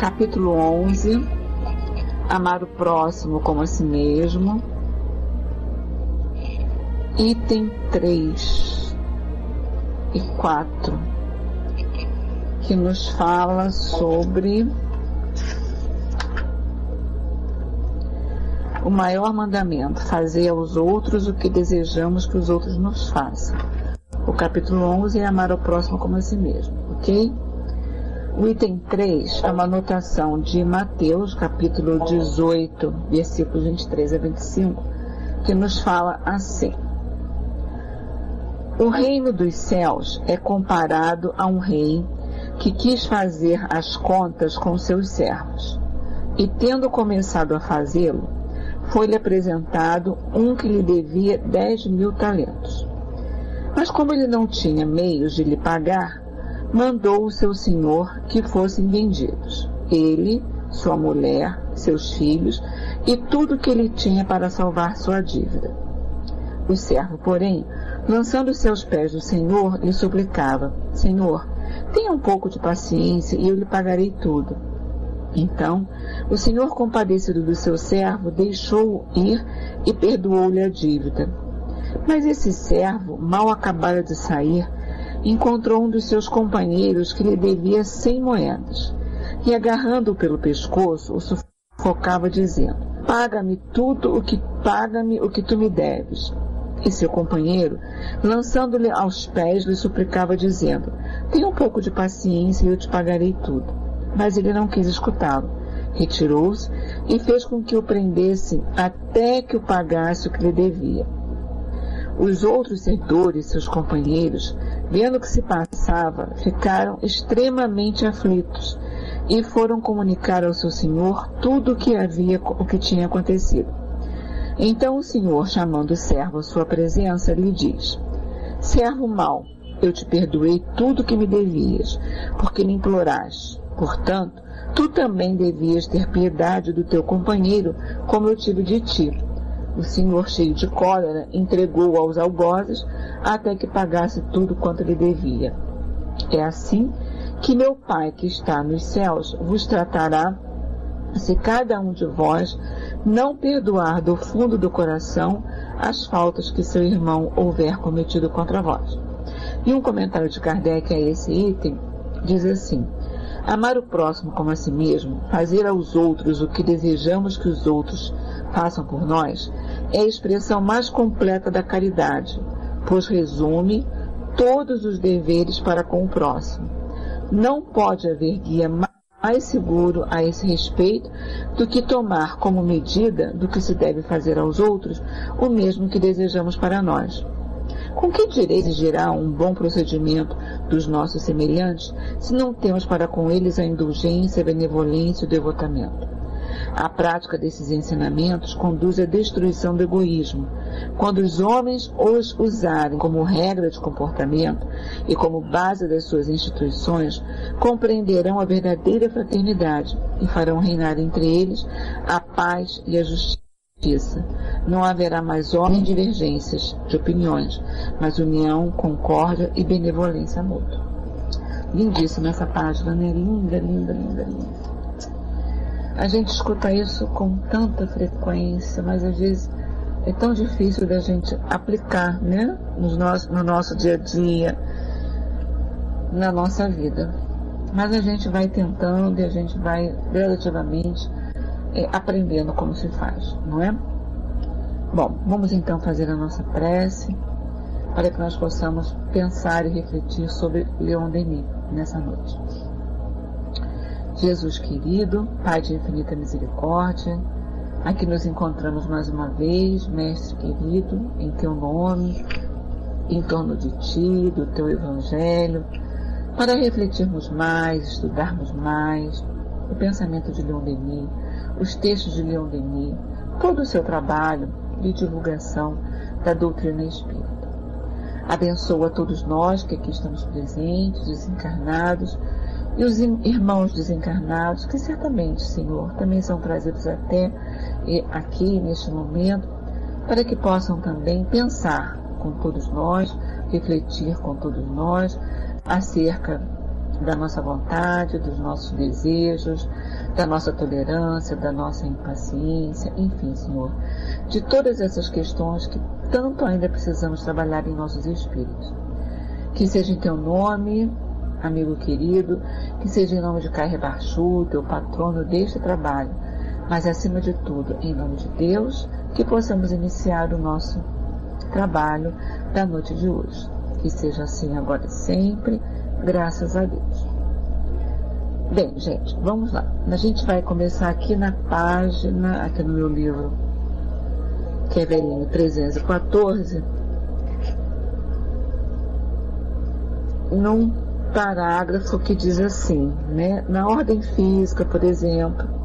Capítulo 11, amar o próximo como a si mesmo. Item 3 e 4, que nos fala sobre o maior mandamento: fazer aos outros o que desejamos que os outros nos façam. O capítulo 11 é amar o próximo como a si mesmo, ok? O item 3 é uma anotação de Mateus, capítulo 18, versículos 23 a 25, que nos fala assim: o reino dos céus é comparado a um rei que quis fazer as contas com seus servos, e tendo começado a fazê-lo, foi-lhe apresentado um que lhe devia 10.000 talentos. Mas como ele não tinha meios de lhe pagar, mandou o seu senhor que fossem vendidos, ele, sua mulher, seus filhos e tudo que ele tinha, para salvar sua dívida. O servo, porém, lançando-se aos pés do Senhor, lhe suplicava: Senhor, tenha um pouco de paciência e eu lhe pagarei tudo. Então, o Senhor, compadecido do seu servo, deixou-o ir e perdoou-lhe a dívida. Mas esse servo, mal acabara de sair, encontrou um dos seus companheiros que lhe devia 100 moedas, e agarrando-o pelo pescoço, o sufocava, dizendo: paga-me o que tu me deves. E seu companheiro, lançando-lhe aos pés, lhe suplicava, dizendo: tenha um pouco de paciência e eu te pagarei tudo. Mas ele não quis escutá-lo. Retirou-se e fez com que o prendessem até que o pagasse o que lhe devia. Os outros servidores, seus companheiros, vendo o que se passava, ficaram extremamente aflitos e foram comunicar ao seu senhor tudo o que tinha acontecido. Então o senhor, chamando o servo à sua presença, lhe diz: servo mau, eu te perdoei tudo o que me devias, porque me imploraste. Portanto, tu também devias ter piedade do teu companheiro, como eu tive de ti. O senhor, cheio de cólera, entregou-o aos algozes até que pagasse tudo quanto lhe devia. É assim que meu Pai, que está nos céus, vos tratará, se cada um de vós não perdoar do fundo do coração as faltas que seu irmão houver cometido contra vós. E um comentário de Kardec a esse item diz assim: amar o próximo como a si mesmo, fazer aos outros o que desejamos que os outros façam por nós, é a expressão mais completa da caridade, pois resume todos os deveres para com o próximo. Não pode haver guia mais seguro a esse respeito do que tomar como medida do que se deve fazer aos outros o mesmo que desejamos para nós. Com que direito exigirá um bom procedimento dos nossos semelhantes, se não temos para com eles a indulgência, a benevolência e o devotamento? A prática desses ensinamentos conduz à destruição do egoísmo. Quando os homens os usarem como regra de comportamento e como base das suas instituições, compreenderão a verdadeira fraternidade e farão reinar entre eles a paz e a justiça. Não haverá mais ordem de divergências de opiniões, mas união, concórdia e benevolência mútua. Lindíssima essa página, né? Linda, linda, linda, linda. A gente escuta isso com tanta frequência, mas às vezes é tão difícil da gente aplicar, né? No nosso dia a dia, na nossa vida. Mas a gente vai tentando e a gente vai gradativamente aprendendo como se faz, não é? Bom, vamos então fazer a nossa prece para que nós possamos pensar e refletir sobre Leon Denis nessa noite. Jesus querido, Pai de infinita misericórdia, aqui nos encontramos mais uma vez, Mestre querido, em Teu nome, em torno de Ti, do Teu Evangelho, para refletirmos mais, estudarmos mais o pensamento de Leon Denis, os textos de Leon Denis, todo o seu trabalho de divulgação da doutrina espírita. Abençoa todos nós que aqui estamos presentes, desencarnados, e os irmãos desencarnados, que certamente, Senhor, também são trazidos até aqui, neste momento, para que possam também pensar com todos nós, refletir com todos nós, acerca da nossa vontade, dos nossos desejos, da nossa tolerância, da nossa impaciência, enfim, Senhor, de todas essas questões que tanto ainda precisamos trabalhar em nossos espíritos. Que seja em teu nome, amigo querido, que seja em nome de Kai Rebachu, teu patrono deste trabalho, mas acima de tudo, em nome de Deus, que possamos iniciar o nosso trabalho da noite de hoje. Que seja assim agora e sempre, graças a Deus. Bem, gente, vamos lá. A gente vai começar aqui na página, aqui no meu livro, que é velhinho, 314, num parágrafo que diz assim, né? Na ordem física, por exemplo,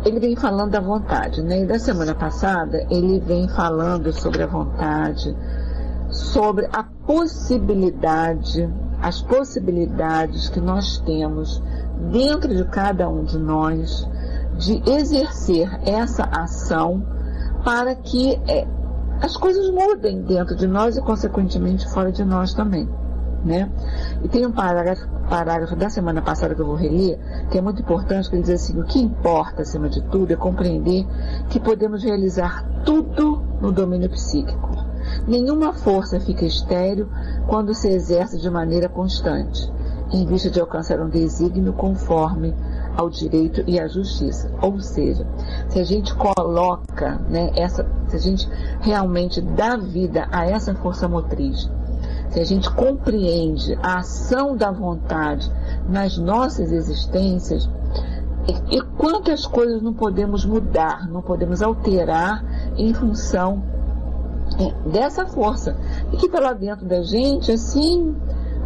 ele vem falando da vontade, né? E da semana passada ele vem falando sobre a vontade, sobre a possibilidade, as possibilidades que nós temos dentro de cada um de nós de exercer essa ação para que as coisas mudem dentro de nós e consequentemente fora de nós também, né? E tem um parágrafo da semana passada que eu vou reler, que é muito importante, que ele diz assim: o que importa acima de tudo é compreender que podemos realizar tudo no domínio psíquico. Nenhuma força fica estéril quando se exerce de maneira constante, em vista de alcançar um desígnio conforme ao direito e à justiça. Ou seja, se a gente coloca, né, se a gente realmente dá vida a essa força motriz, se a gente compreende a ação da vontade nas nossas existências, e quantas coisas não podemos mudar, não podemos alterar em função dessa força, e que está lá dentro da gente, assim,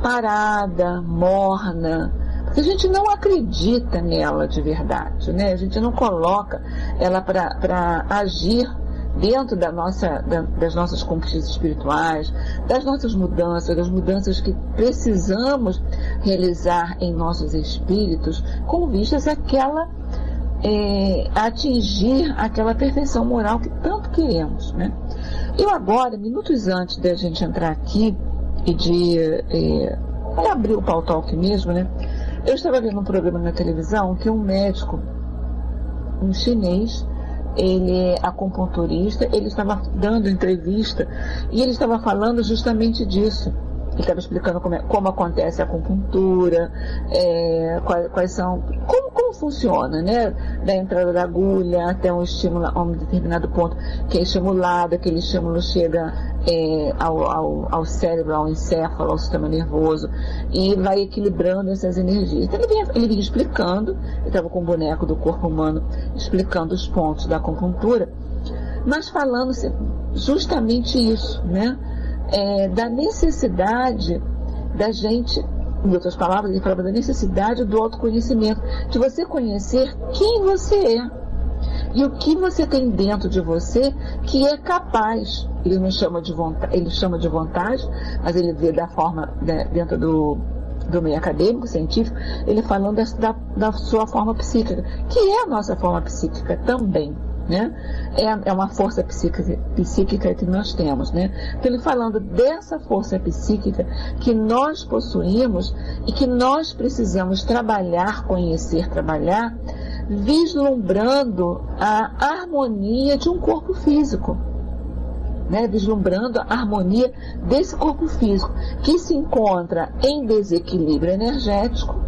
parada, morna, porque a gente não acredita nela de verdade, né? A gente não coloca ela para agir dentro das nossas conquistas espirituais, das nossas mudanças, das mudanças que precisamos realizar em nossos espíritos, com vistas àquela atingir aquela perfeição moral que tanto queremos, né? Eu agora, minutos antes da gente entrar aqui e de abrir o Pau Talk mesmo, né? Eu estava vendo um programa na televisão que um médico, um chinês, ele é acupunturista, ele estava dando entrevista e ele estava falando justamente disso. Ele estava explicando como acontece a acupuntura, quais são, como funciona, né? Da entrada da agulha até um estímulo a um determinado ponto, que é estimulado, aquele estímulo chega ao cérebro, ao encéfalo, ao sistema nervoso, e vai equilibrando essas energias. Então ele vinha explicando, ele estava com o boneco do corpo humano, explicando os pontos da acupuntura, mas falando justamente isso, né? Da necessidade da gente, em outras palavras, ele falava da necessidade do autoconhecimento, de você conhecer quem você é e o que você tem dentro de você que é capaz. Ele não chama de vontade, ele chama de vontade, mas ele vê da forma, dentro do meio acadêmico, científico, ele falando da sua forma psíquica, que é a nossa forma psíquica também, né? É uma força psíquica que nós temos, né? Então ele falando dessa força psíquica que nós possuímos e que nós precisamos trabalhar, conhecer, trabalhar, vislumbrando a harmonia de um corpo físico, né? Vislumbrando a harmonia desse corpo físico que se encontra em desequilíbrio energético.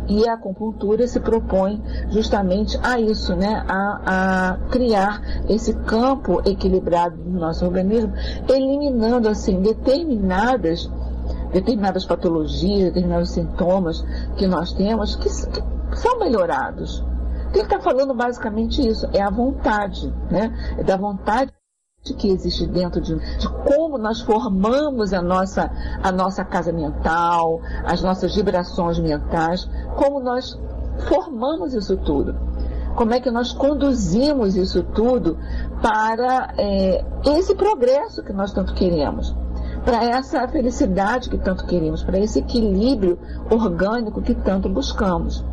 E a acupuntura se propõe justamente a isso, né? A criar esse campo equilibrado do nosso organismo, eliminando assim determinadas patologias, determinados sintomas que nós temos que são melhorados. Ele está falando basicamente isso, é a vontade, né? É da vontade que existe dentro de como nós formamos a nossa casa mental, as nossas vibrações mentais, como nós formamos isso tudo, como é que nós conduzimos isso tudo para esse progresso que nós tanto queremos, para essa felicidade que tanto queremos, para esse equilíbrio orgânico que tanto buscamos.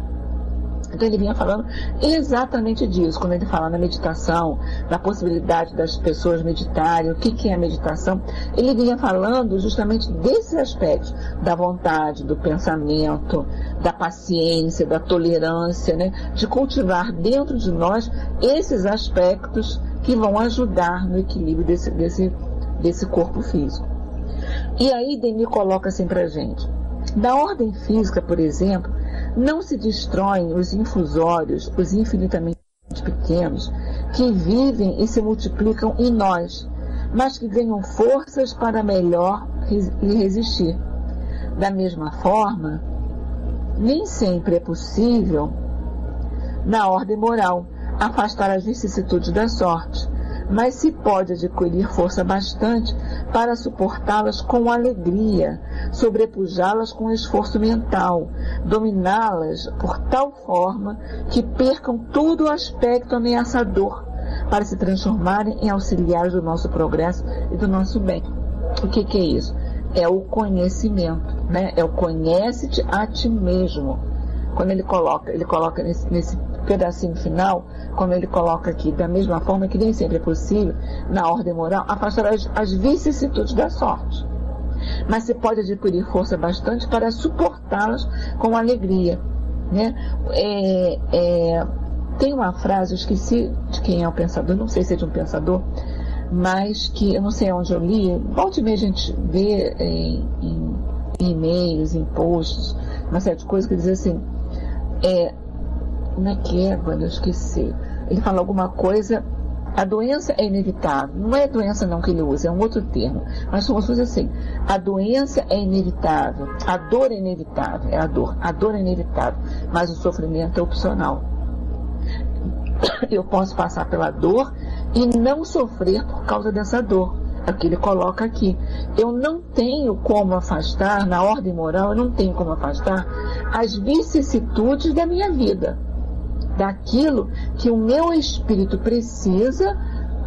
Então ele vinha falando exatamente disso, quando ele fala na meditação, da possibilidade das pessoas meditarem, o que é a meditação, ele vinha falando justamente desses aspectos, da vontade, do pensamento, da paciência, da tolerância, né? De cultivar dentro de nós esses aspectos que vão ajudar no equilíbrio desse corpo físico. E aí Denis coloca assim pra gente, da ordem física, por exemplo, não se destroem os infusórios, os infinitamente pequenos, que vivem e se multiplicam em nós, mas que ganham forças para melhor lhe resistir. Da mesma forma, nem sempre é possível, na ordem moral, afastar as vicissitudes da sorte, mas se pode adquirir força bastante para suportá-las com alegria, sobrepujá-las com esforço mental, dominá-las por tal forma que percam todo o aspecto ameaçador, para se transformarem em auxiliares do nosso progresso e do nosso bem. O que é isso? É o conhecimento, né? É o conhece-te a ti mesmo. Quando ele coloca nesse pedacinho final, como ele coloca aqui, da mesma forma que nem sempre é possível, na ordem moral, afastar as vicissitudes da sorte. Mas se pode adquirir força bastante para suportá-las com alegria, né? Tem uma frase, eu esqueci de quem é o pensador, não sei se é de um pensador, mas que eu não sei onde eu li, volta e meia a gente vê em e-mails, em posts, uma série de coisas que diz assim, como é que é, quando eu esqueci? Ele fala alguma coisa, a doença é inevitável. Não é doença não que ele usa, é um outro termo. Mas são coisas assim, a doença é inevitável, a dor é inevitável, é a dor é inevitável, mas o sofrimento é opcional. Eu posso passar pela dor e não sofrer por causa dessa dor. É o que ele coloca aqui. Eu não tenho como afastar, na ordem moral, eu não tenho como afastar as vicissitudes da minha vida, daquilo que o meu espírito precisa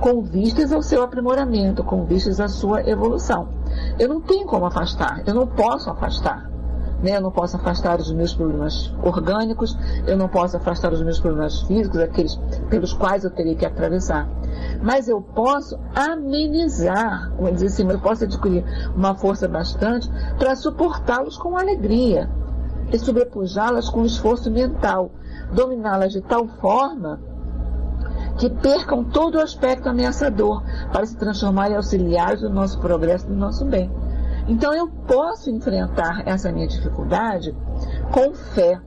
com vistas ao seu aprimoramento, com vistas à sua evolução. Eu não tenho como afastar, eu não posso afastar. Né? Eu não posso afastar os meus problemas orgânicos, eu não posso afastar os meus problemas físicos, aqueles pelos quais eu teria que atravessar. Mas eu posso amenizar, como dizer assim, eu posso adquirir uma força bastante para suportá-los com alegria e sobrepujá-las com esforço mental, dominá-las de tal forma que percam todo o aspecto ameaçador para se transformar em auxiliares do nosso progresso e do nosso bem. Então eu posso enfrentar essa minha dificuldade com fé.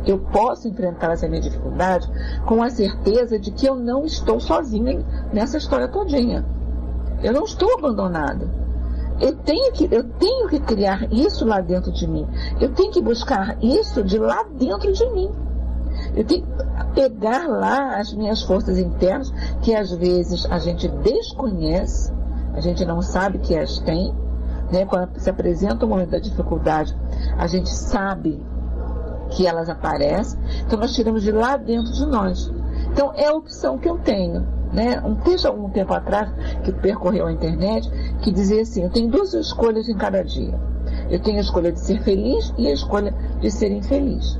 Eu posso enfrentar essa minha dificuldade com a certeza de que eu não estou sozinha nessa história todinha. Eu não estou abandonada. Eu tenho que criar isso lá dentro de mim. Eu tenho que buscar isso de lá dentro de mim. Eu tenho que pegar lá as minhas forças internas, que às vezes a gente desconhece, a gente não sabe que as tem, né? Quando se apresenta o momento da dificuldade, a gente sabe que elas aparecem, então nós tiramos de lá dentro de nós. Então é a opção que eu tenho, né? Um texto algum tempo atrás que percorreu a internet que dizia assim, eu tenho duas escolhas em cada dia. Eu tenho a escolha de ser feliz e a escolha de ser infeliz,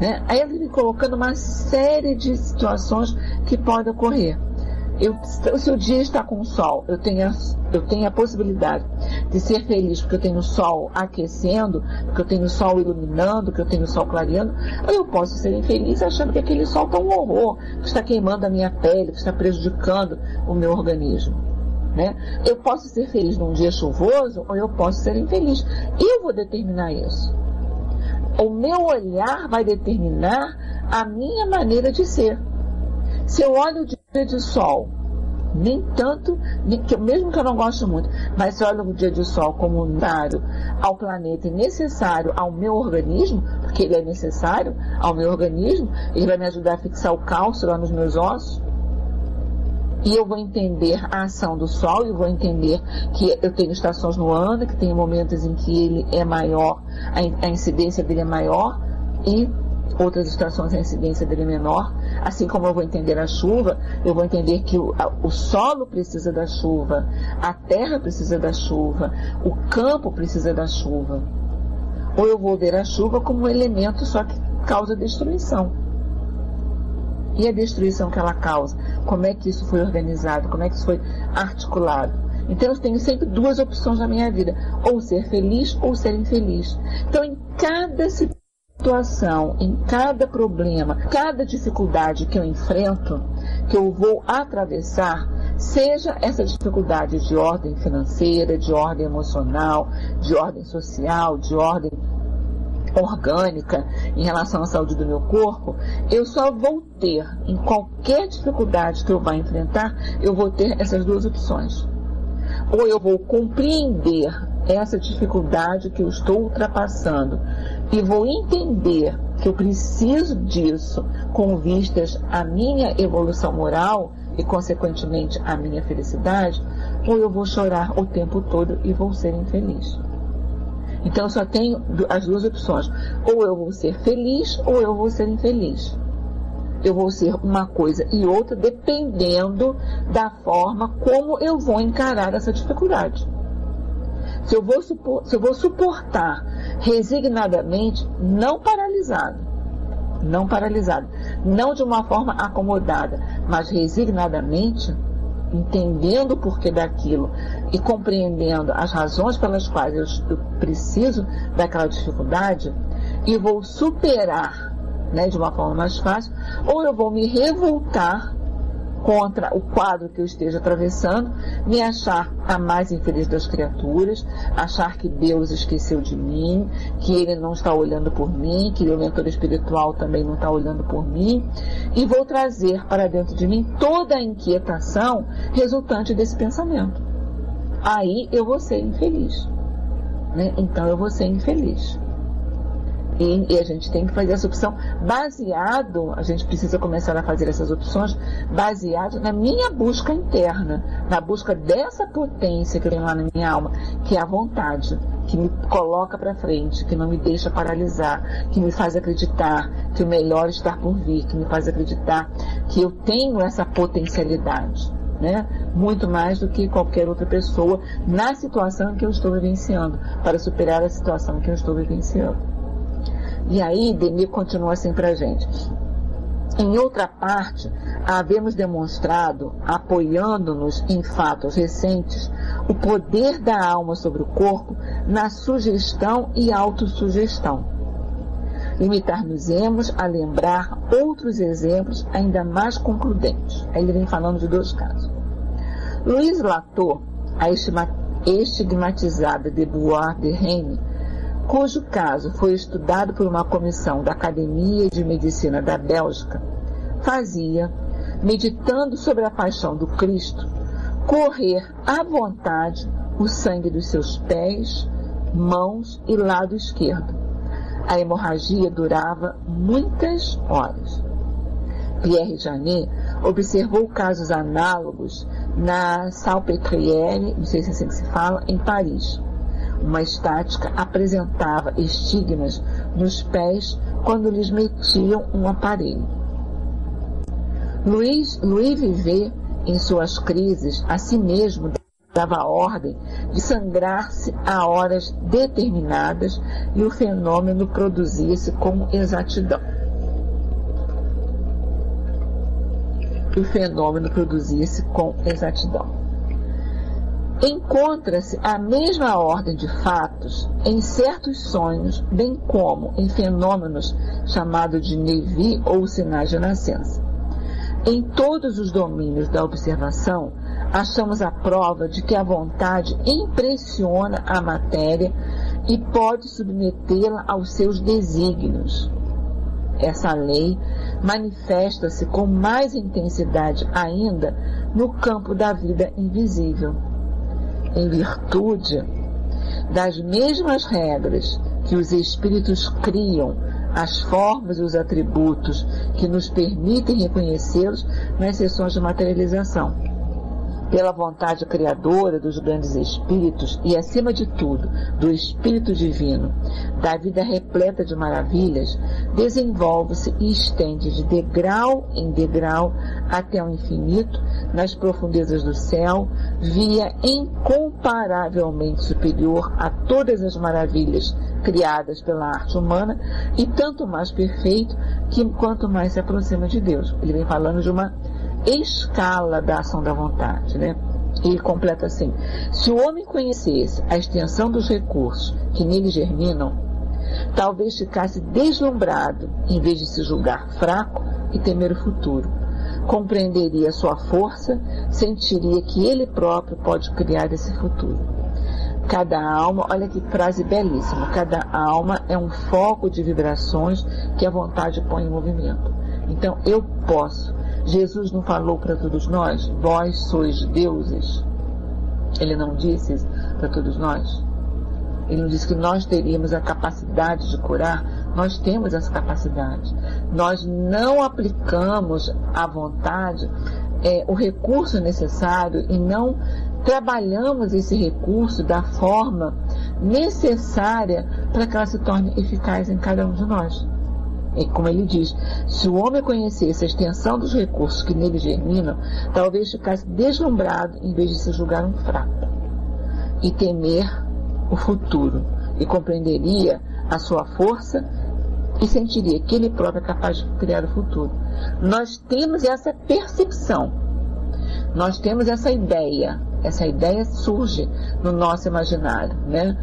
né? Aí ele me colocando uma série de situações que podem ocorrer. Se o dia está com sol, eu tenho a possibilidade de ser feliz porque eu tenho o sol aquecendo, porque eu tenho o sol iluminando, porque eu tenho o sol clareando, ou eu posso ser infeliz achando que aquele sol está um horror, que está queimando a minha pele, que está prejudicando o meu organismo, né? Eu posso ser feliz num dia chuvoso, ou eu posso ser infeliz. Eu vou determinar isso. O meu olhar vai determinar a minha maneira de ser. Se eu olho o dia de sol, nem tanto, mesmo que eu não goste muito, mas se eu olho o dia de sol como necessário ao planeta e necessário ao meu organismo, porque ele é necessário ao meu organismo, ele vai me ajudar a fixar o cálcio lá nos meus ossos, e eu vou entender a ação do sol, eu vou entender que eu tenho estações no ano, que tem momentos em que ele é maior, a incidência dele é maior, e outras estações a incidência dele é menor. Assim como eu vou entender a chuva, eu vou entender que o solo precisa da chuva, a terra precisa da chuva, o campo precisa da chuva. Ou eu vou ver a chuva como um elemento só que causa destruição. E a destruição que ela causa? Como é que isso foi organizado? Como é que isso foi articulado? Então eu tenho sempre duas opções na minha vida, ou ser feliz ou ser infeliz. Então em cada situação, em cada problema, cada dificuldade que eu enfrento, que eu vou atravessar, seja essa dificuldade de ordem financeira, de ordem emocional, de ordem social, de ordem orgânica em relação à saúde do meu corpo, eu só vou ter, em qualquer dificuldade que eu vá enfrentar, eu vou ter essas duas opções. Ou eu vou compreender essa dificuldade que eu estou ultrapassando e vou entender que eu preciso disso com vistas à minha evolução moral e, consequentemente, à minha felicidade, ou eu vou chorar o tempo todo e vou ser infeliz. Então eu só tenho as duas opções: ou eu vou ser feliz ou eu vou ser infeliz. Eu vou ser uma coisa e outra dependendo da forma como eu vou encarar essa dificuldade. Se eu vou suportar resignadamente, não paralisado, não de uma forma acomodada, mas resignadamente, entendendo o porquê daquilo e compreendendo as razões pelas quais eu preciso daquela dificuldade, e vou superar, de uma forma mais fácil, ou eu vou me revoltar contra o quadro que eu esteja atravessando, me achar a mais infeliz das criaturas, achar que Deus esqueceu de mim, que Ele não está olhando por mim, que meu mentor espiritual também não está olhando por mim, e vou trazer para dentro de mim toda a inquietação resultante desse pensamento. Aí eu vou ser infeliz. Então eu vou ser infeliz. E a gente tem que fazer essa opção a gente precisa começar a fazer essas opções baseado na minha busca interna, na busca dessa potência que tem lá na minha alma, que é a vontade, que me coloca para frente, que não me deixa paralisar, que me faz acreditar que o melhor está por vir, que me faz acreditar que eu tenho essa potencialidade, muito mais do que qualquer outra pessoa na situação que eu estou vivenciando, para superar a situação que eu estou vivenciando. E aí, Denis continua assim para a gente. Em outra parte, havemos demonstrado, apoiando-nos em fatos recentes, o poder da alma sobre o corpo na sugestão e autossugestão. Limitar-nos-emos a lembrar outros exemplos ainda mais concludentes. Aí ele vem falando de dois casos. Louise Latour, a estigmatizada de Beauvoir de Rennes, cujo caso foi estudado por uma comissão da Academia de Medicina da Bélgica, fazia, meditando sobre a paixão do Cristo, correr à vontade o sangue dos seus pés, mãos e lado esquerdo. A hemorragia durava muitas horas. Pierre Janet observou casos análogos na Salpêtrière, não sei se é assim que se fala, em Paris. Uma estática apresentava estigmas nos pés quando lhes metiam um aparelho. Louis Vivet, em suas crises, a si mesmo dava a ordem de sangrar-se a horas determinadas e o fenômeno produzia-se com exatidão. Encontra-se a mesma ordem de fatos em certos sonhos, bem como em fenômenos chamados de Nevi ou sinais de nascença. Em todos os domínios da observação, achamos a prova de que a vontade impressiona a matéria e pode submetê-la aos seus desígnios. Essa lei manifesta-se com mais intensidade ainda no campo da vida invisível. Em virtude das mesmas regras que os espíritos criam as formas e os atributos que nos permitem reconhecê-los nas sessões de materialização. pela vontade criadora dos grandes espíritos e, acima de tudo, do Espírito Divino, da vida repleta de maravilhas, desenvolve-se e estende de degrau em degrau até o infinito, nas profundezas do céu, via incomparavelmente superior a todas as maravilhas criadas pela arte humana e tanto mais perfeito que quanto mais se aproxima de Deus. Ele vem falando de uma escala da ação da vontade, né? Ele completa assim: se o homem conhecesse a extensão dos recursos que nele germinam, talvez ficasse deslumbrado em vez de se julgar fraco e temer o futuro. Compreenderia sua força, sentiria que ele próprio pode criar esse futuro. Cada alma, olha que frase belíssima, cada alma é um foco de vibrações que a vontade põe em movimento. Então eu posso. Jesus não falou para todos nós, vós sois deuses? Ele não disse isso para todos nós? Ele não disse que nós teríamos a capacidade de curar? Nós temos essa capacidade. Nós não aplicamos à vontade o recurso necessário e não trabalhamos esse recurso da forma necessária para que ela se torne eficaz em cada um de nós. E como ele diz, se o homem conhecesse a extensão dos recursos que nele germinam, talvez ficasse deslumbrado em vez de se julgar um fraco e temer o futuro, e compreenderia a sua força e sentiria que ele próprio é capaz de criar o futuro. Nós temos essa percepção, nós temos essa ideia surge no nosso imaginário, né?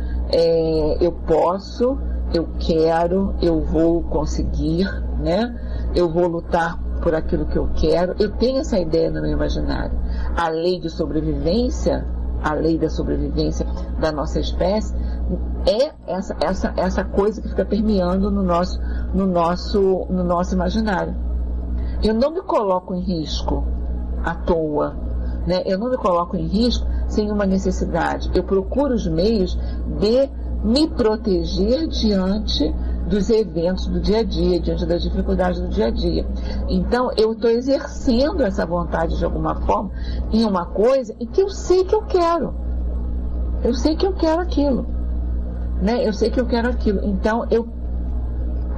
Eu posso, eu quero, eu vou conseguir, né? Eu vou lutar por aquilo que eu quero. Eu tenho essa ideia no meu imaginário. A lei de sobrevivência, a lei da sobrevivência da nossa espécie é essa coisa que fica permeando no nosso imaginário. Eu não me coloco em risco à toa, né? Eu não me coloco em risco sem uma necessidade. Eu procuro os meios de me proteger diante dos eventos do dia a dia, diante das dificuldades do dia a dia. Então, eu estou exercendo essa vontade de alguma forma em uma coisa em que eu sei que eu quero. Eu sei que eu quero aquilo, né? Eu sei que eu quero aquilo. Então, eu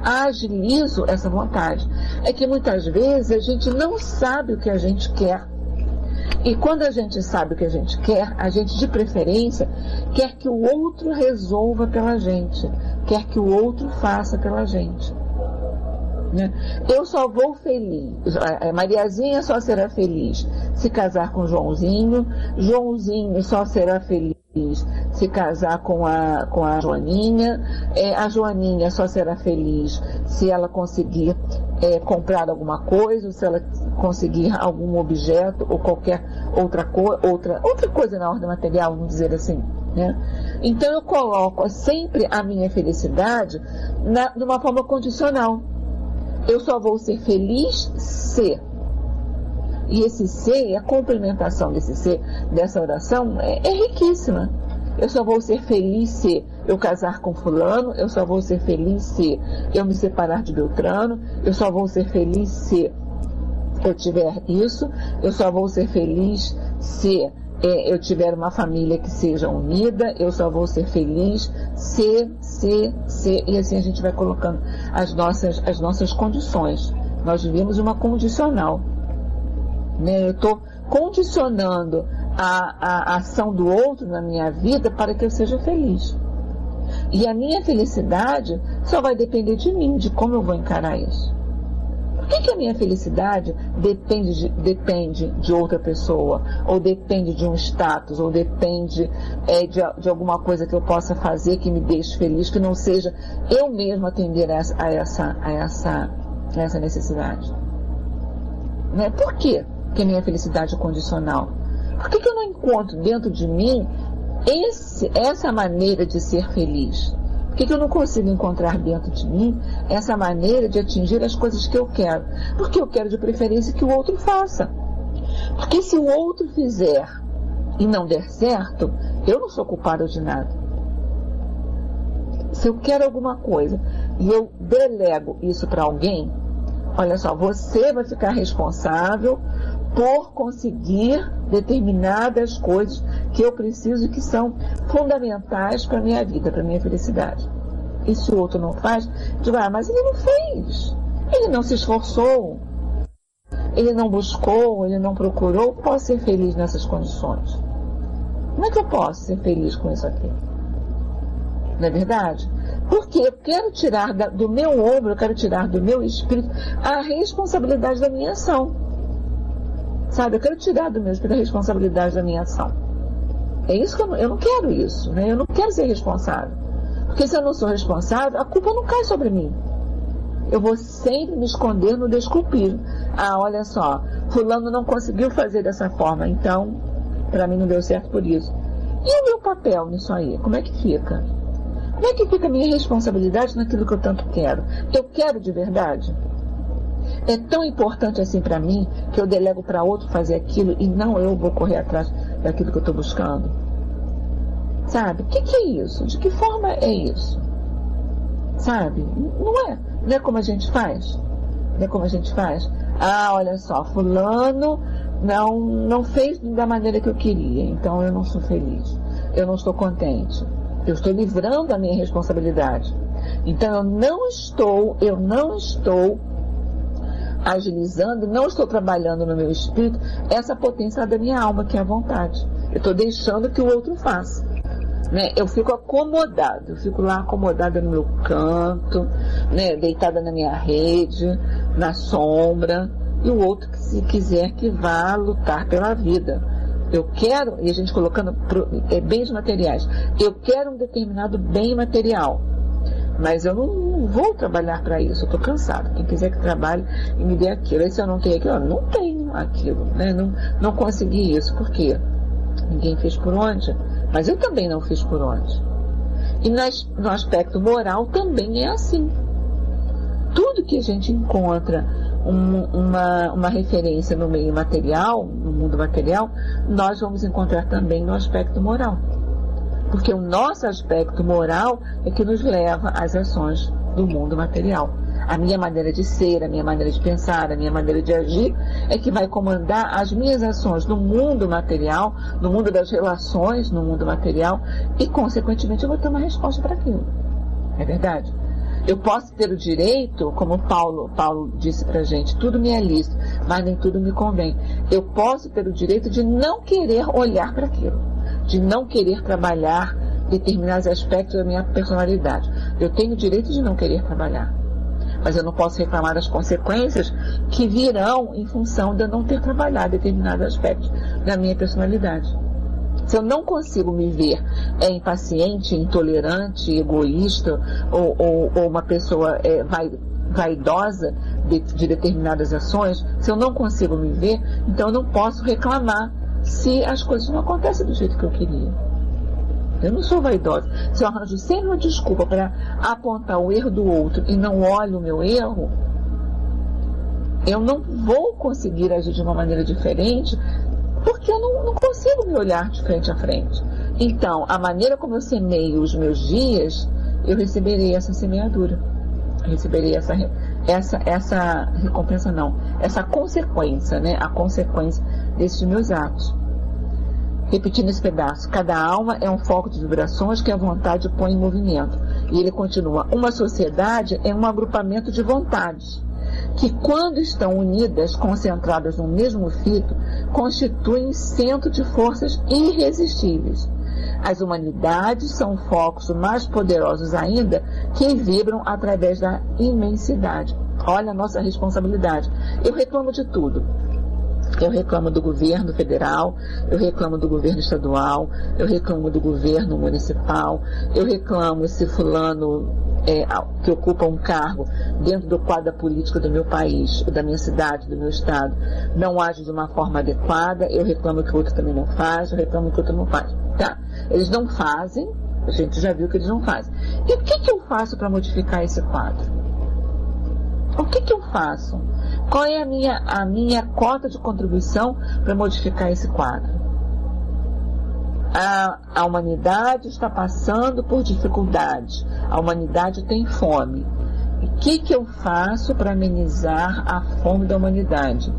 agilizo essa vontade. É que muitas vezes a gente não sabe o que a gente quer. E quando a gente sabe o que a gente quer, a gente, de preferência, quer que o outro resolva pela gente, quer que o outro faça pela gente, né? Eu só vou feliz, Mariazinha só será feliz se casar com Joãozinho, Joãozinho só será feliz se casar com a Joaninha, a Joaninha só será feliz se ela conseguir comprar alguma coisa, ou se ela conseguir algum objeto ou qualquer outra coisa na ordem material, vamos dizer assim, né? Então eu coloco sempre a minha felicidade de uma forma condicional. Eu só vou ser feliz se. E esse ser, a complementação desse ser, dessa oração, é riquíssima. Eu só vou ser feliz se eu casar com fulano, eu só vou ser feliz se eu me separar de Beltrano, eu só vou ser feliz se eu tiver isso, eu só vou ser feliz se eu tiver uma família que seja unida, eu só vou ser feliz se, e assim a gente vai colocando as nossas condições. Nós vivemos uma condicional, né? Eu estou condicionando a ação do outro na minha vida para que eu seja feliz. E a minha felicidade só vai depender de mim, de como eu vou encarar isso. Por que a minha felicidade depende de outra pessoa, ou depende de um status, ou depende de alguma coisa que eu possa fazer que me deixe feliz, que não seja eu mesmo atender a essa necessidade? Né? Por quê que a minha felicidade é condicional? Por que eu não encontro dentro de mim essa maneira de ser feliz? Por que eu não consigo encontrar dentro de mim essa maneira de atingir as coisas que eu quero? Porque eu quero de preferência que o outro faça. Porque se o outro fizer e não der certo, eu não sou culpada de nada. Se eu quero alguma coisa e eu delego isso para alguém, olha só, você vai ficar responsável por conseguir determinadas coisas que eu preciso e que são fundamentais para a minha vida, para a minha felicidade. E se o outro não faz, eu digo, mas ele não fez, ele não se esforçou, ele não buscou, ele não procurou. Posso ser feliz nessas condições? Como é que eu posso ser feliz com isso aqui? Não é verdade? Porque eu quero tirar do meu ombro, eu quero tirar do meu espírito a responsabilidade da minha ação. Sabe, eu quero tirar do meu espírito a responsabilidade da minha ação. É isso que eu não quero isso, né? Eu não quero ser responsável. Porque se eu não sou responsável, a culpa não cai sobre mim. Eu vou sempre me esconder no desculpismo. Olha só, fulano não conseguiu fazer dessa forma, então, para mim não deu certo por isso. E o meu papel nisso aí? Como é que fica? Como é que fica a minha responsabilidade naquilo que eu tanto quero? Eu quero de verdade? É tão importante assim para mim que eu delego para outro fazer aquilo e não eu vou correr atrás daquilo que eu estou buscando? Sabe? O que é isso? De que forma é isso? Sabe? Não é como a gente faz. Não é como a gente faz. Olha só, fulano não fez da maneira que eu queria, então eu não sou feliz. Eu não estou contente. Eu estou livrando a minha responsabilidade. Então eu não estou agilizando, não estou trabalhando no meu espírito essa potência da minha alma, que é a vontade. Eu estou deixando que o outro faça. Né? Eu fico acomodada, eu fico lá acomodada no meu canto, né? Deitada na minha rede, na sombra, e o outro, que se quiser, que vá lutar pela vida. Eu quero, e a gente colocando bens materiais, eu quero um determinado bem material, mas eu não vou trabalhar para isso, eu estou cansado. Quem quiser que trabalhe e me dê aquilo. E se eu não tenho aquilo, não tenho aquilo, né? Não consegui isso. Por quê? Ninguém fez por onde, mas eu também não fiz por onde. E no aspecto moral também é assim. Tudo que a gente encontra uma referência no meio material, no mundo material, nós vamos encontrar também no aspecto moral. Porque o nosso aspecto moral é que nos leva às ações do mundo material. A minha maneira de ser, a minha maneira de pensar, a minha maneira de agir é que vai comandar as minhas ações no mundo material, no mundo das relações, no mundo material, e consequentemente eu vou ter uma resposta para aquilo. É verdade? Eu posso ter o direito, como Paulo disse pra gente, tudo me é lícito, mas nem tudo me convém. Eu posso ter o direito de não querer olhar para aquilo, de não querer trabalhar determinados aspectos da minha personalidade. Eu tenho o direito de não querer trabalhar, mas eu não posso reclamar das consequências que virão em função de eu não ter trabalhado determinados aspectos da minha personalidade. Se eu não consigo me ver impaciente, intolerante, egoísta ou uma pessoa vaidosa de determinadas ações, se eu não consigo me ver, então eu não posso reclamar se as coisas não acontecem do jeito que eu queria. Eu não sou vaidosa. Se eu arranjo sempre uma desculpa para apontar o erro do outro e não olho o meu erro, eu não vou conseguir agir de uma maneira diferente, porque eu não consigo me olhar de frente a frente. Então, a maneira como eu semeio os meus dias, eu receberei essa semeadura. Eu receberei essa recompensa, não. Essa consequência, né? A consequência desses meus atos. Repetindo esse pedaço, cada alma é um foco de vibrações que a vontade põe em movimento. E ele continua, uma sociedade é um agrupamento de vontades, que quando estão unidas, concentradas no mesmo fito, constituem centro de forças irresistíveis. As humanidades são focos mais poderosos ainda, que vibram através da imensidade. Olha a nossa responsabilidade. Eu reclamo de tudo. Eu reclamo do governo federal, eu reclamo do governo estadual, eu reclamo do governo municipal, eu reclamo se fulano que ocupa um cargo dentro do quadro da política do meu país, da minha cidade, do meu estado, não age de uma forma adequada, eu reclamo que o outro também não faz, eu reclamo que o outro não faz. Tá? Eles não fazem, a gente já viu que eles não fazem. E o que eu faço para modificar esse quadro? O que eu faço? Qual é a minha cota de contribuição para modificar esse quadro? A humanidade está passando por dificuldades. A humanidade tem fome. O que eu faço para amenizar a fome da humanidade?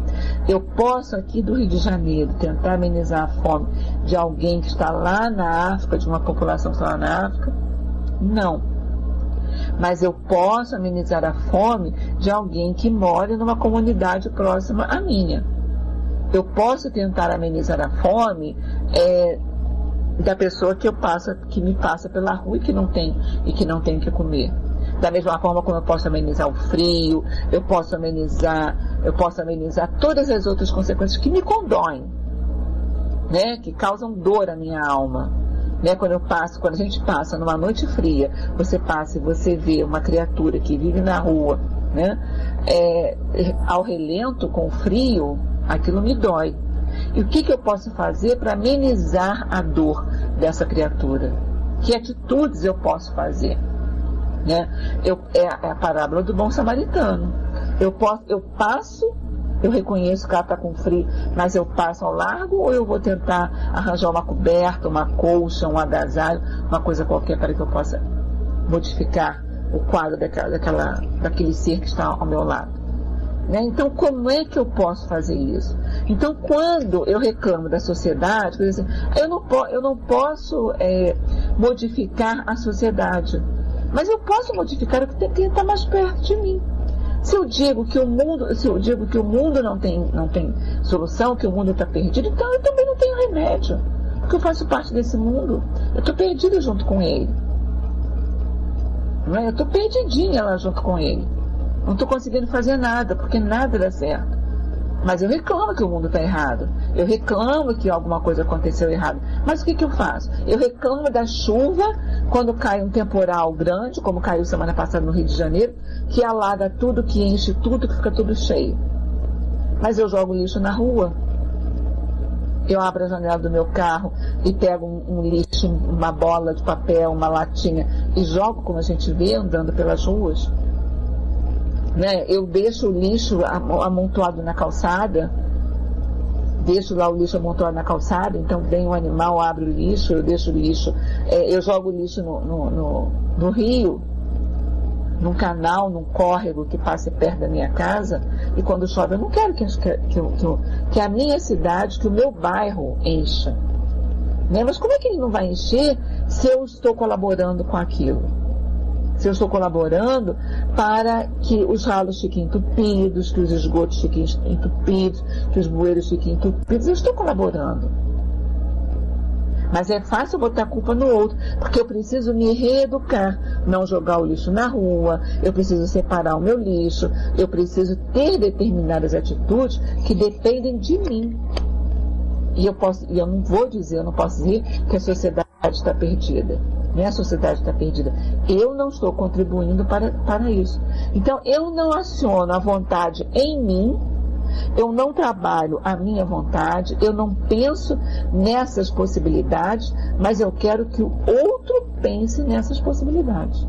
Eu posso, aqui do Rio de Janeiro, tentar amenizar a fome de alguém que está lá na África, de uma população que está lá na África? Não. Mas eu posso amenizar a fome de alguém que mora numa comunidade próxima à minha. Eu posso tentar amenizar a fome da pessoa que me passa pela rua e que não tem o que comer. Da mesma forma como eu posso amenizar o frio, eu posso amenizar todas as outras consequências que me condoem, né? Que causam dor à minha alma. Né? Quando a gente passa numa noite fria, você passa e você vê uma criatura que vive na rua, né? Ao relento, com frio, aquilo me dói. E o que eu posso fazer para amenizar a dor dessa criatura? Que atitudes eu posso fazer? Né? É a parábola do bom samaritano. Eu reconheço que ela está com frio, mas eu passo ao largo, ou eu vou tentar arranjar uma coberta, uma colcha, um agasalho, uma coisa qualquer para que eu possa modificar o quadro daquele ser que está ao meu lado. Né? Então, como é que eu posso fazer isso? Então, quando eu reclamo da sociedade, eu não posso modificar a sociedade, mas eu posso modificar o que está mais perto de mim. Se eu digo que o mundo não tem solução, que o mundo está perdido, então eu também não tenho remédio, porque eu faço parte desse mundo. Eu estou perdida junto com ele. Não é? Eu estou perdidinha lá junto com ele. Não estou conseguindo fazer nada, porque nada dá certo. Mas eu reclamo que o mundo está errado. Eu reclamo que alguma coisa aconteceu errado. Mas o que eu faço? Eu reclamo da chuva quando cai um temporal grande, como caiu semana passada no Rio de Janeiro, que alaga tudo, que enche tudo, que fica tudo cheio. Mas eu jogo lixo na rua. Eu abro a janela do meu carro e pego um lixo, uma bola de papel, uma latinha e jogo, como a gente vê andando pelas ruas. Né? Eu deixo o lixo amontoado na calçada, deixo lá o lixo amontoado na calçada, então vem um animal, abre o lixo, eu deixo o lixo, eu jogo o lixo no rio, num canal, num córrego que passe perto da minha casa, e quando chove eu não quero que a minha cidade, que o meu bairro encha. Né? Mas como é que ele não vai encher se eu estou colaborando com aquilo? Se eu estou colaborando para que os ralos fiquem entupidos, que os esgotos fiquem entupidos, que os bueiros fiquem entupidos, eu estou colaborando. Mas é fácil botar a culpa no outro, porque eu preciso me reeducar, não jogar o lixo na rua, eu preciso separar o meu lixo, eu preciso ter determinadas atitudes que dependem de mim. E eu não posso dizer que a sociedade está perdida. A sociedade está perdida. Eu não estou contribuindo para isso. Então, eu não aciono a vontade em mim, eu não trabalho a minha vontade, eu não penso nessas possibilidades, mas eu quero que o outro pense nessas possibilidades.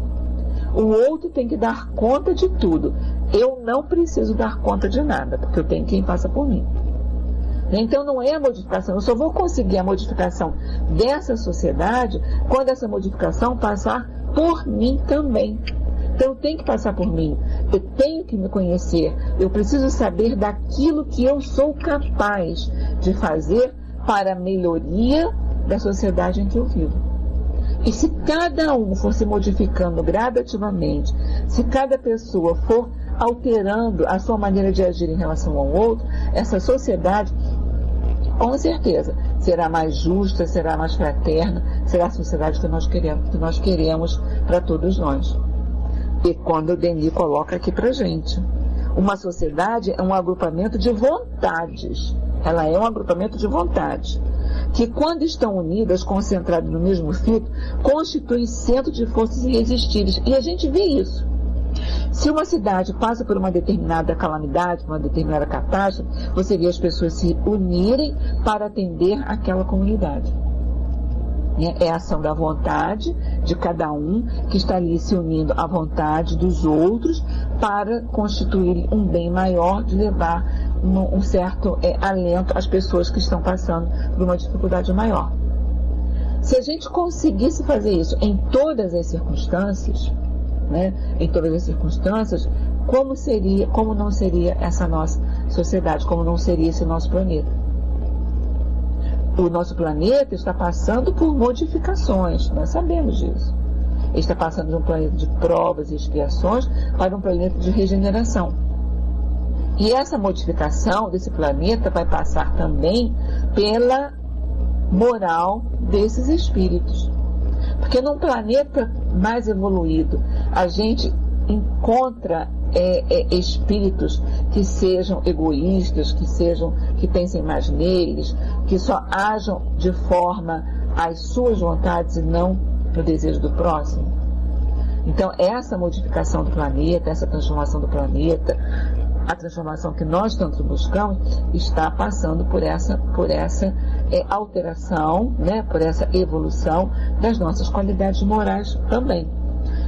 O outro tem que dar conta de tudo. Eu não preciso dar conta de nada, porque eu tenho quem passa por mim. Então não é a modificação, eu só vou conseguir a modificação dessa sociedade quando essa modificação passar por mim também. Então tem que passar por mim, eu tenho que me conhecer, eu preciso saber daquilo que eu sou capaz de fazer para a melhoria da sociedade em que eu vivo. E se cada um for se modificando gradativamente, se cada pessoa for alterando a sua maneira de agir em relação ao outro, essa sociedade, com certeza, será mais justa, será mais fraterna, será a sociedade que nós queremos para todos nós. E quando o Denis coloca aqui para a gente, uma sociedade é um agrupamento de vontades. Ela é um agrupamento de vontades, que quando estão unidas, concentradas no mesmo fio, constituem centro de forças irresistíveis. E a gente vê isso. Se uma cidade passa por uma determinada calamidade, uma determinada catástrofe, você vê as pessoas se unirem para atender aquela comunidade. É a ação da vontade de cada um que está ali se unindo à vontade dos outros para constituir um bem maior, de levar um certo alento às pessoas que estão passando por uma dificuldade maior. Se a gente conseguisse fazer isso em todas as circunstâncias, né, em todas as circunstâncias, como não seria essa nossa sociedade, como não seria esse nosso planeta. O nosso planeta está passando por modificações, nós sabemos disso. Ele está passando de um planeta de provas e expiações para um planeta de regeneração. E essa modificação desse planeta vai passar também pela moral desses espíritos. Porque num planeta mais evoluído, a gente encontra espíritos que sejam egoístas, que pensem mais neles, que só ajam de forma às suas vontades e não no desejo do próximo. Então, essa modificação do planeta, essa transformação do planeta, a transformação que nós tanto buscamos, está passando por essa alteração, né, por essa evolução das nossas qualidades morais também.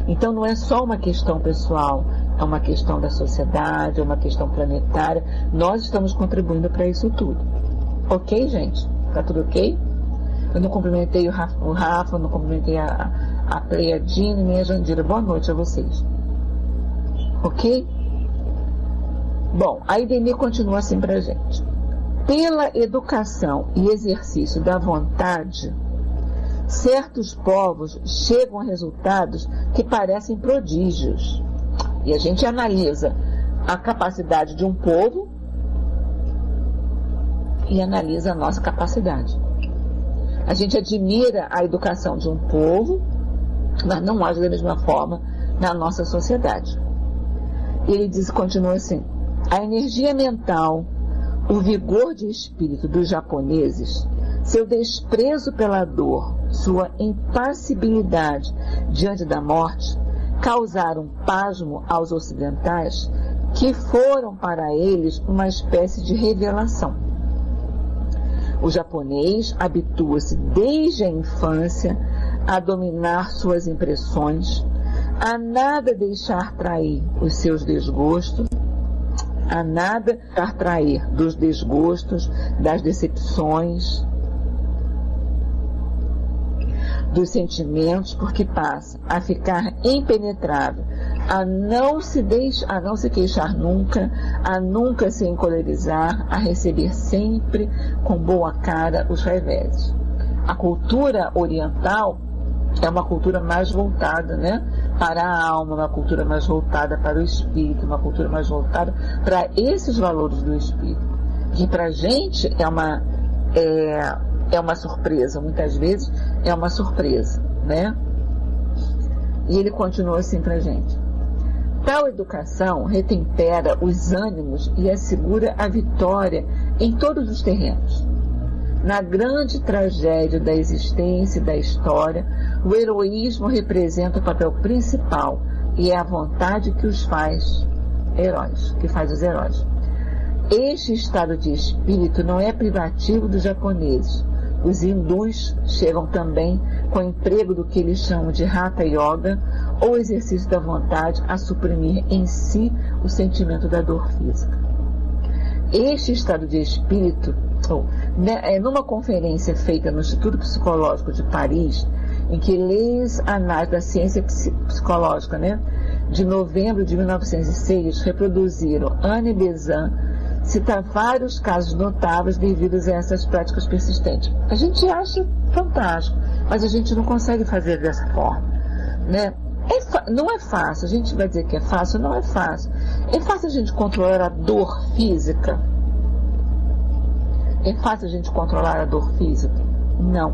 Então, não é só uma questão pessoal, é uma questão da sociedade, é uma questão planetária. Nós estamos contribuindo para isso tudo. Ok, gente? Tá tudo ok? Eu não cumprimentei o Rafa, não cumprimentei a Pleiadine nem a Jandira. Boa noite a vocês. Ok? Bom, a Idemir continua assim pra gente. Pela educação e exercício da vontade, certos povos chegam a resultados que parecem prodígios. E a gente analisa a capacidade de um povo e analisa a nossa capacidade. A gente admira a educação de um povo, mas não age da mesma forma na nossa sociedade. Ele diz, continua assim: a energia mental, o vigor de espírito dos japoneses, seu desprezo pela dor, sua impassibilidade diante da morte, causaram pasmo aos ocidentais, que foram para eles uma espécie de revelação. O japonês habitua-se desde a infância a dominar suas impressões, a nada deixar trair os seus desgostos, a nada deixar trair dos desgostos, das decepções, dos sentimentos, porque passa a ficar impenetrável, a não se queixar nunca, a nunca se encolerizar, a receber sempre com boa cara os reveses. A cultura oriental é uma cultura mais voltada, né, para a alma, uma cultura mais voltada para o espírito, uma cultura mais voltada para esses valores do espírito, que para a gente é uma surpresa, muitas vezes é uma surpresa, né? E ele continua assim para a gente. Tal educação retempera os ânimos e assegura a vitória em todos os terrenos. Na grande tragédia da existência e da história, o heroísmo representa o papel principal e é a vontade que os faz heróis, que faz os heróis. Este estado de espírito não é privativo dos japoneses. Os hindus chegam também, com o emprego do que eles chamam de Hatha Yoga, ou exercício da vontade, a suprimir em si o sentimento da dor física. Este estado de espírito, numa conferência feita no Instituto Psicológico de Paris, em que Les Annales da Ciência Psicológica, né, de novembro de 1906, reproduziram Anne Besant, cita vários casos notáveis devidos a essas práticas persistentes. A gente acha fantástico, mas a gente não consegue fazer dessa forma, né? Não é fácil, a gente vai dizer que é fácil, não é fácil. É fácil a gente controlar a dor física? É fácil a gente controlar a dor física? Não,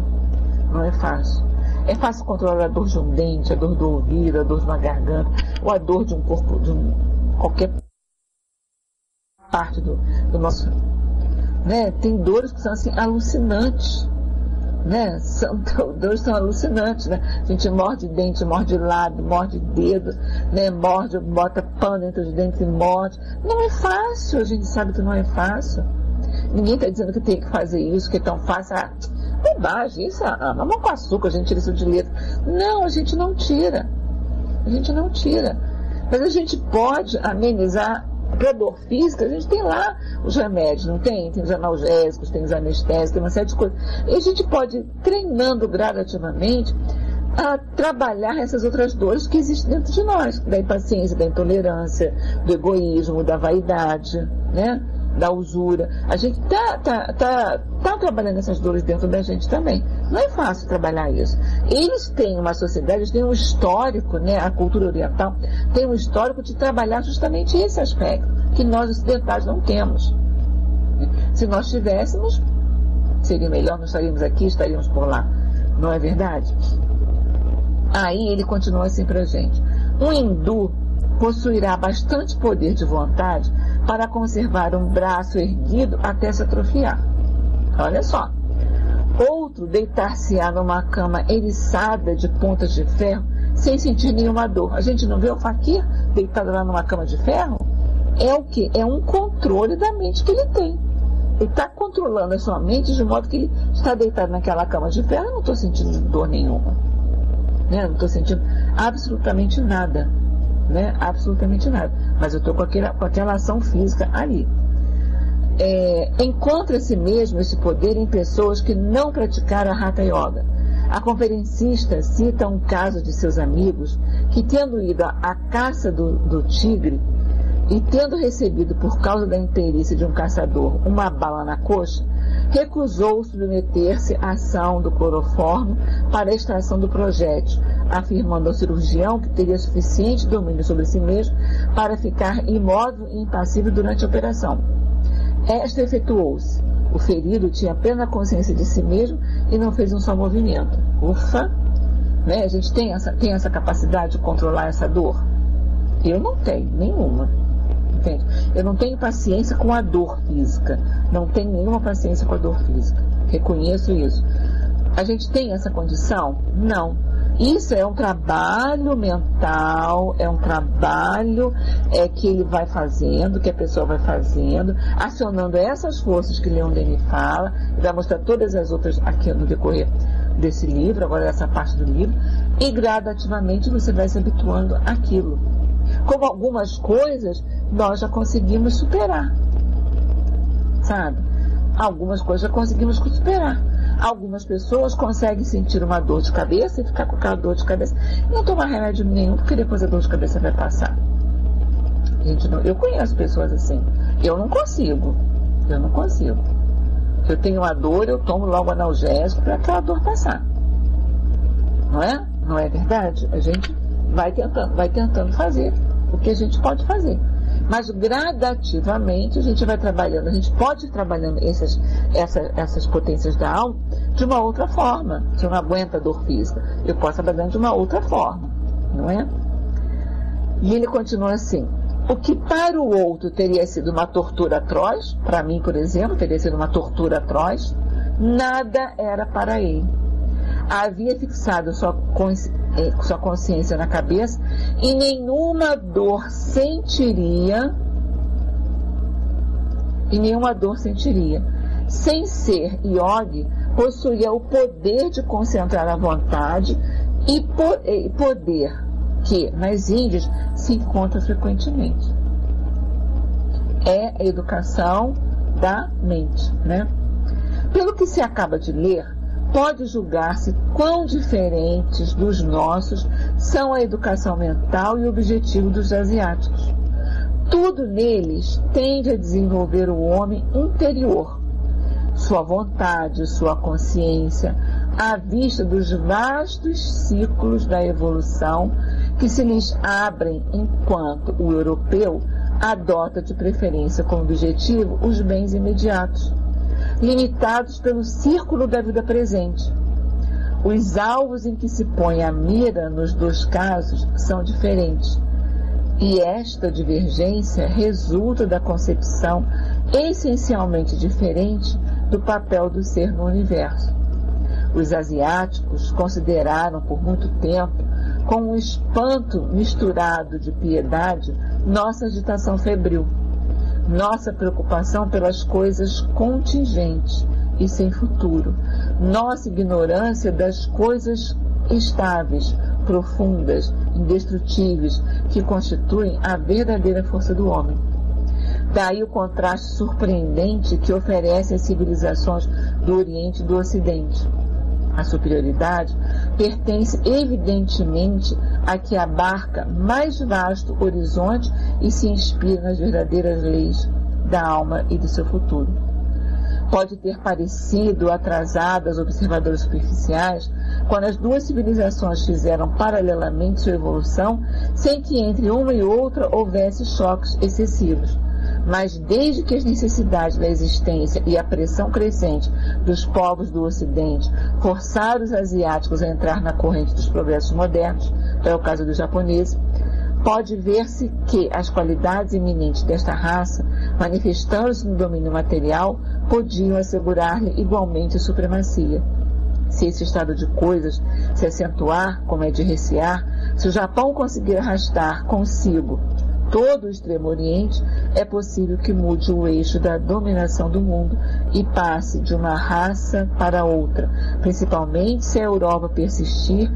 não é fácil. É fácil controlar a dor de um dente, a dor do ouvido, a dor de uma garganta, ou a dor de um corpo, qualquer parte do nosso, né? Tem dores que são assim alucinantes, né? Dores são alucinantes, né? A gente morde dente, morde lado, morde dedo, né? Morde, bota pano entre os dentes e morde. Não é fácil, a gente sabe que não é fácil. Ninguém está dizendo que tem que fazer isso, que é tão fácil. Bobagem, isso é mamão com açúcar, a gente tira isso de letra. Não, a gente não tira. A gente não tira. Mas a gente pode amenizar. Para dor física, a gente tem lá os remédios, não tem? Tem os analgésicos, tem os anestésicos, tem uma série de coisas. E a gente pode ir treinando gradativamente a trabalhar essas outras dores que existem dentro de nós, da impaciência, da intolerância, do egoísmo, da vaidade, né? Da usura. A gente tá trabalhando essas dores dentro da gente também. Não é fácil trabalhar isso. Eles têm uma sociedade, eles têm um histórico, né? A cultura oriental tem um histórico de trabalhar justamente esse aspecto, que nós ocidentais não temos. Se nós tivéssemos, seria melhor, não estaríamos aqui, estaríamos por lá. Não é verdade? Aí ele continua assim pra gente. Um hindu possuirá bastante poder de vontade para conservar um braço erguido até se atrofiar. Olha só. Outro deitar-se-á numa cama eriçada de pontas de ferro sem sentir nenhuma dor. A gente não vê o faquir deitado lá numa cama de ferro? É o quê? É um controle da mente que ele tem. Ele está controlando a sua mente de modo que ele está deitado naquela cama de ferro. Eu não estou sentindo dor nenhuma. Né? Não estou sentindo absolutamente nada. Né? Absolutamente nada. Mas eu estou com aquela ação física ali. Encontra-se mesmo esse poder em pessoas que não praticaram a Hatha Yoga. A conferencista cita um caso de seus amigos que, tendo ido à caça do tigre e tendo recebido, por causa da imperícia de um caçador, uma bala na coxa, recusou submeter-se à ação do cloroformo para a extração do projétil, afirmando ao cirurgião que teria suficiente domínio sobre si mesmo para ficar imóvel e impassível durante a operação. Esta efetuou-se. O ferido tinha plena consciência de si mesmo e não fez um só movimento. Ufa! Né? A gente tem essa capacidade de controlar essa dor? Eu não tenho nenhuma. Entende? Eu não tenho paciência com a dor física. Não tenho nenhuma paciência com a dor física. Reconheço isso. A gente tem essa condição? Não. Isso é um trabalho mental, é um trabalho que ele vai fazendo, que a pessoa vai fazendo, acionando essas forças que Leon Denis fala, e vai mostrar todas as outras aqui no decorrer desse livro, agora dessa parte do livro, e gradativamente você vai se habituando àquilo. Como algumas coisas nós já conseguimos superar, sabe? Algumas coisas já conseguimos superar. Algumas pessoas conseguem sentir uma dor de cabeça e ficar com aquela dor de cabeça e não tomar remédio nenhum, porque depois a dor de cabeça vai passar. Eu conheço pessoas assim. Eu não consigo. Eu tenho uma dor, eu tomo logo analgésico para aquela dor passar. Não é? Não é verdade? A gente vai tentando fazer o que a gente pode fazer. Mas gradativamente a gente vai trabalhando, a gente pode ir trabalhando essas potências da alma de uma outra forma. Se eu não aguento a dor física, eu posso trabalhar de uma outra forma, não é? E ele continua assim: o que para o outro teria sido uma tortura atroz, para mim, por exemplo, teria sido uma tortura atroz, nada era para ele. Havia fixado sua consciência na cabeça e nenhuma dor sentiria. Sem ser yogi, possuía o poder de concentrar a vontade e poder que nas Índias se encontra frequentemente. É a educação da mente, né? Pelo que se acaba de ler, pode julgar-se quão diferentes dos nossos são a educação mental e o objetivo dos asiáticos. Tudo neles tende a desenvolver o homem interior, sua vontade, sua consciência, à vista dos vastos ciclos da evolução que se lhes abrem enquanto o europeu adota de preferência como objetivo os bens imediatos, limitados pelo círculo da vida presente. Os alvos em que se põe a mira nos dois casos são diferentes, e esta divergência resulta da concepção essencialmente diferente do papel do ser no universo. Os asiáticos consideraram por muito tempo, com um espanto misturado de piedade, nossa agitação febril, nossa preocupação pelas coisas contingentes e sem futuro, nossa ignorância das coisas estáveis, profundas, indestrutíveis, que constituem a verdadeira força do homem. Daí o contraste surpreendente que oferecem as civilizações do Oriente e do Ocidente. a superioridade pertence evidentemente a que abarca mais vasto horizonte e se inspira nas verdadeiras leis da alma e do seu futuro. Pode ter parecido atrasado aos observadores superficiais quando as duas civilizações fizeram paralelamente sua evolução sem que entre uma e outra houvesse choques excessivos. Mas desde que as necessidades da existência e a pressão crescente dos povos do Ocidente forçaram os asiáticos a entrar na corrente dos progressos modernos, é o caso dos japoneses, pode ver-se que as qualidades eminentes desta raça, manifestando-se no domínio material, podiam assegurar-lhe igualmente supremacia. Se esse estado de coisas se acentuar, como é de recear, se o Japão conseguir arrastar consigo todo o Extremo Oriente, é possível que mude o eixo da dominação do mundo e passe de uma raça para outra, principalmente se a Europa persistir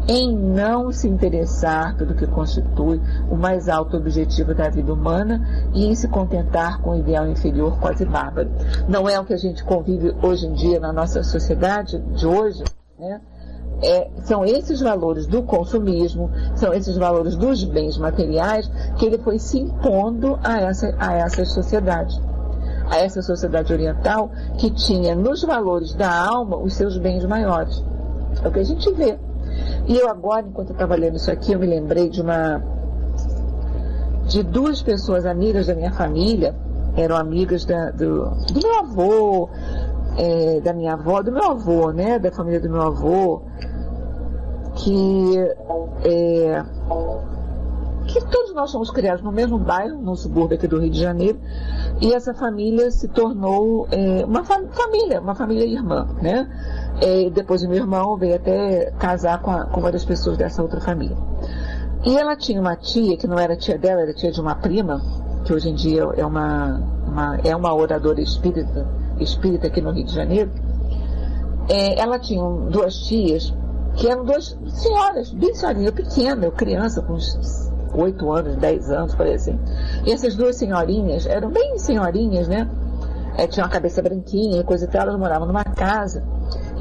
em não se interessar pelo que constitui o mais alto objetivo da vida humana e em se contentar com o ideal inferior quase bárbaro. Não é o que a gente convive hoje em dia na nossa sociedade de hoje, né? São esses valores do consumismo, são esses valores dos bens materiais que ele foi se impondo a essa sociedade oriental que tinha nos valores da alma os seus bens maiores. É o que a gente vê. E eu agora, enquanto eu estava lendo isso aqui, eu me lembrei de duas pessoas amigas da minha família, eram amigas do meu avô, da minha avó, do meu avô, né, da família do meu avô, que todos nós somos criados no mesmo bairro, no subúrbio aqui do Rio de Janeiro, e essa família se tornou uma família irmã, né? Depois o meu irmão veio até casar com várias pessoas dessa outra família. E ela tinha uma tia, que não era tia dela, era tia de uma prima, que hoje em dia é uma oradora espírita aqui no Rio de Janeiro. Ela tinha duas tias, que eram duas senhoras, bem senhorinha, eu pequena, eu criança, com uns 8 anos, 10 anos, por aí assim. E essas duas senhorinhas, eram bem senhorinhas, né? Tinham uma cabeça branquinha e coisa e tal, elas moravam numa casa.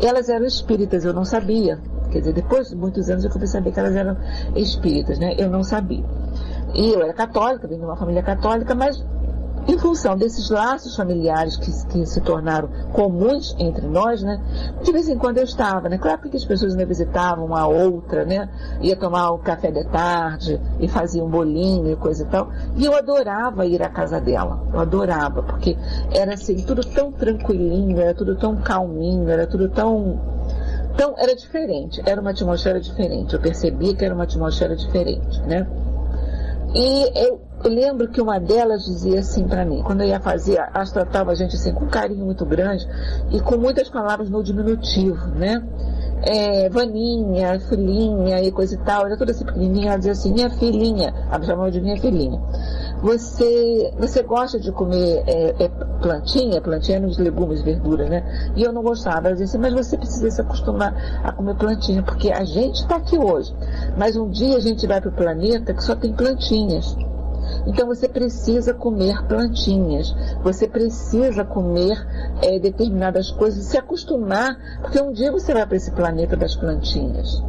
Elas eram espíritas, eu não sabia. Quer dizer, depois de muitos anos eu fui saber que elas eram espíritas, né? Eu não sabia. E eu era católica, vim de uma família católica, mas em função desses laços familiares que se tornaram comuns entre nós, né? De vez em quando eu estava, né? Claro que as pessoas ainda visitavam uma outra, né? Ia tomar o café da tarde e fazia um bolinho e coisa e tal. E eu adorava ir à casa dela. Eu adorava, porque era assim, tudo tão tranquilinho, era tudo tão calminho, era tudo era diferente, era uma atmosfera diferente. Eu percebia que era uma atmosfera diferente, né? E eu lembro que uma delas dizia assim para mim, quando eu ia fazer, elas tratavam a gente assim com um carinho muito grande e com muitas palavras no diminutivo, né? Vaninha, filhinha e coisa e tal, era toda assim pequenininha, ela dizia assim, minha filhinha, ela me chamava de minha filhinha, você gosta de comer plantinha nos legumes, verduras, né? E eu não gostava, ela dizia assim, mas você precisa se acostumar a comer plantinha, porque a gente está aqui hoje, mas um dia a gente vai para o planeta que só tem plantinhas. Então você precisa comer plantinhas, você precisa comer determinadas coisas, se acostumar, porque um dia você vai para esse planeta das plantinhas.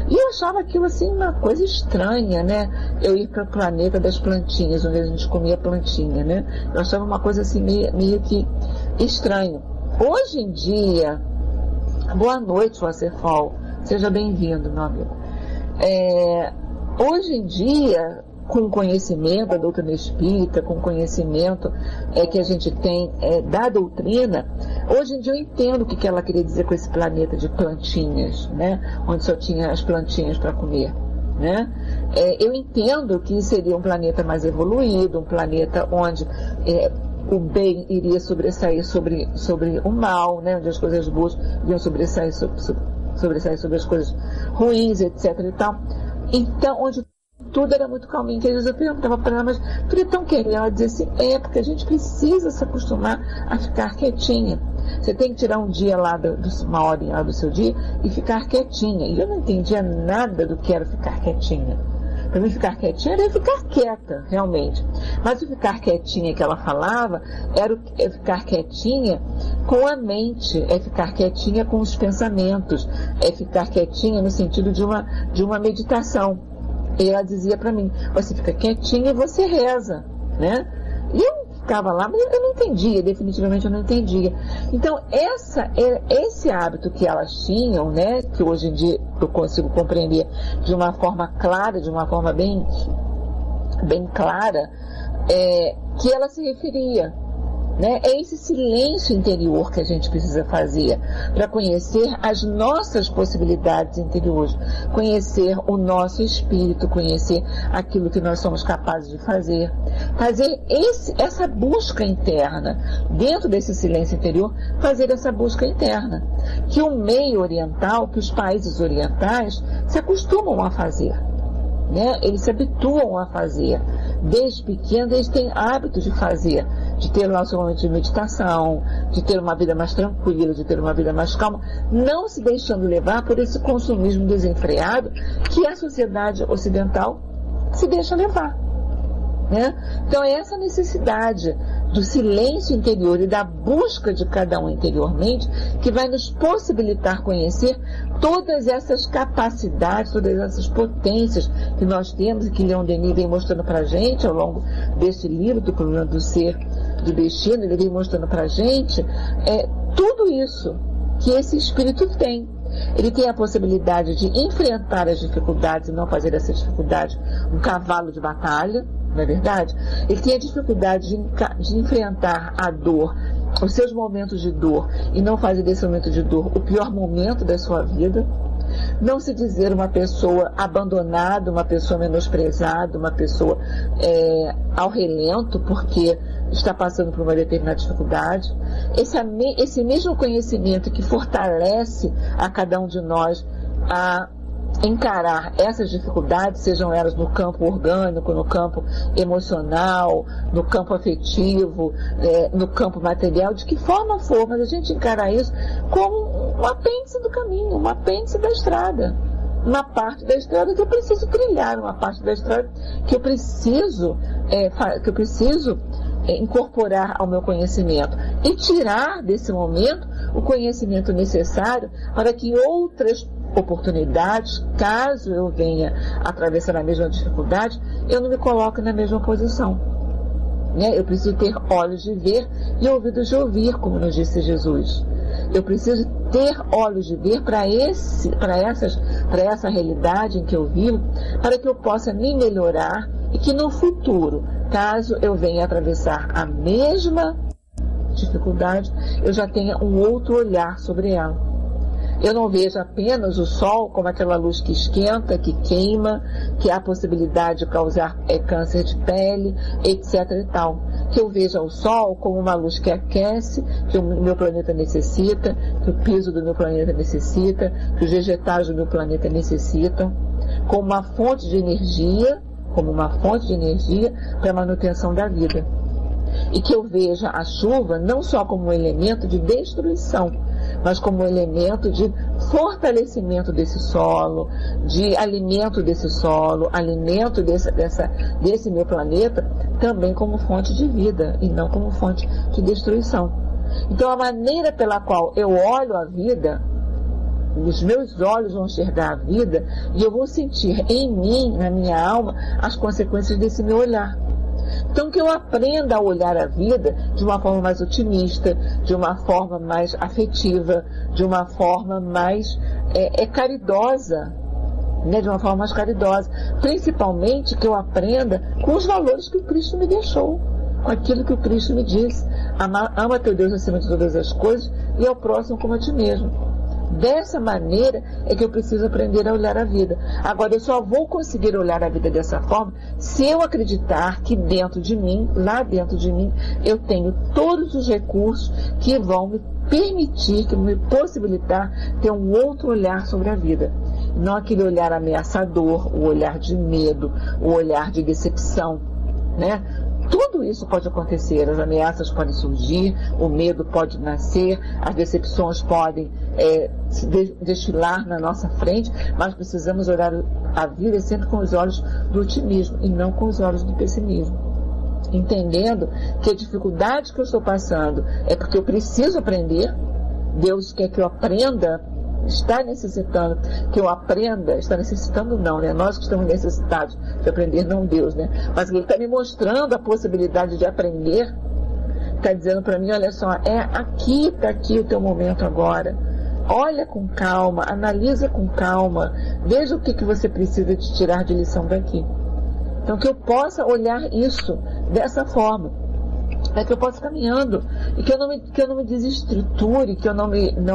E eu achava aquilo assim uma coisa estranha, né? Eu ir para o planeta das plantinhas, onde a gente comia plantinha, né? Eu achava uma coisa assim meio que estranho. Hoje em dia, boa noite, Waterfall, seja bem-vindo, meu amigo. Hoje em dia, com o conhecimento da doutrina espírita, com o conhecimento que a gente tem da doutrina, hoje em dia eu entendo o que ela queria dizer com esse planeta de plantinhas, né? Onde só tinha as plantinhas para comer, né? Eu entendo que seria um planeta mais evoluído, um planeta onde o bem iria sobressair sobre o mal, né? Onde as coisas boas iriam sobressair sobre as coisas ruins, etc. e tal. Então, onde tudo era muito calminho, que às vezes eu perguntava para ela, mas tudo é tão querido. Ela dizia assim, porque a gente precisa se acostumar a ficar quietinha. Você tem que tirar um dia lá, uma horinha lá do seu dia e ficar quietinha. E eu não entendia nada do que era ficar quietinha. Para mim, ficar quietinha era ficar quieta, realmente. Mas o ficar quietinha que ela falava era ficar quietinha com a mente, é ficar quietinha com os pensamentos, é ficar quietinha no sentido de uma meditação. E ela dizia para mim, você fica quietinha e você reza, né? E eu ficava lá, mas eu não entendia, definitivamente eu não entendia. Então, esse hábito que elas tinham, né, que hoje em dia eu consigo compreender de uma forma clara, de uma forma bem clara, que ela se referia, né? É esse silêncio interior que a gente precisa fazer para conhecer as nossas possibilidades interiores, conhecer o nosso espírito, conhecer aquilo que nós somos capazes de fazer essa busca interna, dentro desse silêncio interior, fazer essa busca interna, que o meio oriental, que os países orientais se acostumam a fazer, né? Eles se habituam a fazer. Desde pequenos eles têm hábito de fazer, de ter lá o seu momento de meditação, de ter uma vida mais tranquila, de ter uma vida mais calma, não se deixando levar por esse consumismo desenfreado que a sociedade ocidental se deixa levar, né? Então é essa necessidade do silêncio interior e da busca de cada um interiormente que vai nos possibilitar conhecer todas essas capacidades, todas essas potências que nós temos e que Leon Denis vem mostrando para a gente ao longo desse livro, do Problema do Ser, do Destino. Ele vem mostrando para a gente tudo isso que esse espírito tem. Ele tem a possibilidade de enfrentar as dificuldades e não fazer dessas dificuldades um cavalo de batalha, não é verdade? Ele tem a dificuldade de enfrentar a dor, os seus momentos de dor, e não fazer desse momento de dor o pior momento da sua vida. Não se dizer uma pessoa abandonada, uma pessoa menosprezada, uma pessoa ao relento porque está passando por uma determinada dificuldade. Esse mesmo conhecimento que fortalece a cada um de nós a encarar essas dificuldades, sejam elas no campo orgânico, no campo emocional, no campo afetivo, no campo material, de que forma for, mas a gente encarar isso como um apêndice do caminho, um apêndice da estrada, uma parte da estrada que eu preciso trilhar, uma parte da estrada que eu preciso incorporar ao meu conhecimento e tirar desse momento o conhecimento necessário para que outras oportunidades, caso eu venha atravessar a mesma dificuldade, eu não me coloque na mesma posição, né? Eu preciso ter olhos de ver e ouvidos de ouvir, como nos disse Jesus. Eu preciso ter olhos de ver para essa realidade em que eu vivo, para que eu possa me melhorar e que no futuro, caso eu venha atravessar a mesma dificuldade, eu já tenha um outro olhar sobre ela. Eu não vejo apenas o sol como aquela luz que esquenta, que queima, que há a possibilidade de causar câncer de pele, etc. e tal. Que eu veja o sol como uma luz que aquece, que o meu planeta necessita, que o piso do meu planeta necessita, que os vegetais do meu planeta necessitam, como uma fonte de energia para a manutenção da vida. E que eu veja a chuva não só como um elemento de destruição, mas como um elemento de fortalecimento desse solo, de alimento desse solo, alimento desse meu planeta, também como fonte de vida e não como fonte de destruição. Então a maneira pela qual eu olho a vida, os meus olhos vão enxergar a vida e eu vou sentir em mim, na minha alma, as consequências desse meu olhar. Então que eu aprenda a olhar a vida de uma forma mais otimista, de uma forma mais afetiva, de uma forma mais caridosa, né? De uma forma mais caridosa. Principalmente que eu aprenda com os valores que o Cristo me deixou, com aquilo que o Cristo me disse. Ama teu Deus acima de todas as coisas e ao próximo como a ti mesmo. Dessa maneira é que eu preciso aprender a olhar a vida. Agora, eu só vou conseguir olhar a vida dessa forma se eu acreditar que dentro de mim, lá dentro de mim, eu tenho todos os recursos que vão me permitir, que vão me possibilitar ter um outro olhar sobre a vida. Não aquele olhar ameaçador, o olhar de medo, o olhar de decepção, né? Tudo isso pode acontecer, as ameaças podem surgir, o medo pode nascer, as decepções podem se desfilar na nossa frente, mas precisamos olhar a vida sempre com os olhos do otimismo e não com os olhos do pessimismo. Entendendo que a dificuldade que eu estou passando é porque eu preciso aprender, Deus quer que eu aprenda, está necessitando que eu aprenda, está necessitando não, né? Nós que estamos necessitados de aprender, não Deus, né? Mas Ele está me mostrando a possibilidade de aprender, está dizendo para mim, olha só, está aqui o teu momento agora, olha com calma, analisa com calma, veja o que você precisa de tirar de lição daqui. Então que eu possa olhar isso dessa forma, para que eu possa ir caminhando e que eu não me desestruture, que eu não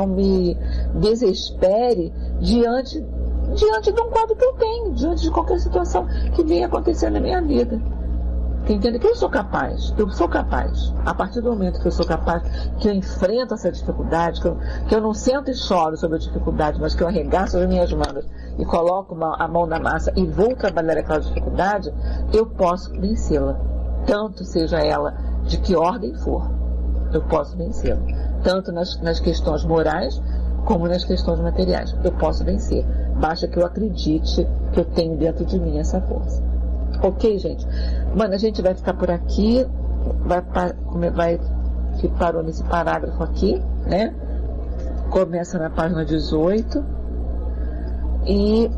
me desespere diante de um quadro que eu tenho, diante de qualquer situação que venha acontecer na minha vida. Entende? Que eu sou capaz, a partir do momento que eu sou capaz, que eu enfrento essa dificuldade, que eu não sento e choro sobre a dificuldade, mas que eu arregaço as minhas mangas e coloco a mão na massa e vou trabalhar aquela dificuldade, eu posso vencê-la, tanto seja ela de que ordem for, eu posso vencê-la, tanto nas questões morais como nas questões materiais, eu posso vencer, basta que eu acredite que eu tenho dentro de mim essa força. Ok, gente? Mano, a gente vai ficar por aqui, que parou nesse parágrafo aqui, né? Começa na página 18 e